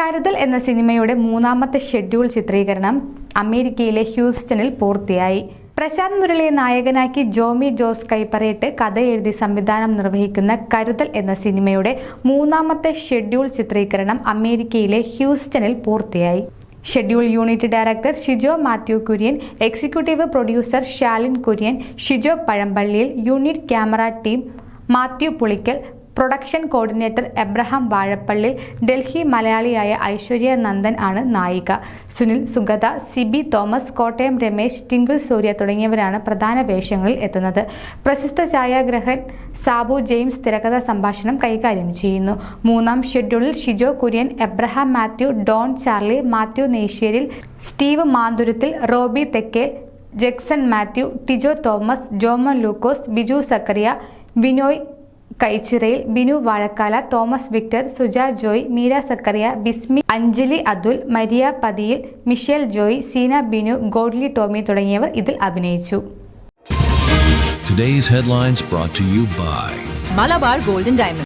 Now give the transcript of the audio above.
കരുതൽ എന്ന സിനിമയുടെ മൂന്നാമത്തെ ഷെഡ്യൂൾ ചിത്രീകരണം അമേരിക്കയിലെ ഹ്യൂസ്റ്റണിൽ പൂർത്തിയായി. പ്രശാന്ത് മുരളിയെ നായകനാക്കി ജോമി ജോസ് കൈപ്പറയിട്ട് കഥ എഴുതി സംവിധാനം നിർവഹിക്കുന്ന കരുതൽ എന്ന സിനിമയുടെ മൂന്നാമത്തെ ഷെഡ്യൂൾ ചിത്രീകരണം അമേരിക്കയിലെ ഹ്യൂസ്റ്റണിൽ പൂർത്തിയായി. Schedule unit director Shijo Mathew Kurian, executive producer Shalin Kurian, Shijo പഴമ്പള്ളിയിൽ, unit camera team Mathew Pulickal, production coordinator Abraham Vazhappally, Delhi മലയാളിയായ ഐശ്വര്യ നന്ദൻ ആണ് നായിക. സുനിൽ, സുഗത, സിബി തോമസ്, കോട്ടയം രമേശ്, ടിങ്കിൾ സൂര്യ തുടങ്ങിയവരാണ് പ്രധാന വേഷങ്ങളിൽ എത്തുന്നത്. പ്രശസ്ത ഛായാഗ്രഹകൻ സാബു ജെയിംസ് തിരക്കഥാ സംഭാഷണം കൈകാര്യം ചെയ്യുന്നു. മൂന്നാം ഷെഡ്യൂളിൽ ഷിജോ കുര്യൻ, എബ്രഹാം മാത്യു, ഡോൺ ചാർലി, മാത്യു നെയ്ശ്ശേരിൽ, സ്റ്റീവ് മാന്തുരത്തിൽ, റോബി തെക്കേൽ, ജെക്സൺ മാത്യു, ടിജോ തോമസ്, ജോമോൻ ലൂക്കോസ്, ബിജു സക്കറിയ, വിനോയ് കൈച്ചിറയിൽ, ബിനു വാഴക്കാല, തോമസ് വിക്ടർ, സുജ ജോയ്, മീര സക്കറിയ, ബിസ്മി, അഞ്ജലി അതുൽ, മരിയ പതിയിൽ, മിഷേൽ ജോയ്, സീന ബിനു, ഗോഡ്ലി ടോമി തുടങ്ങിയവർ ഇതിൽ അഭിനയിച്ചു. Today's headlines brought to you by Malabar Gold and Diamond.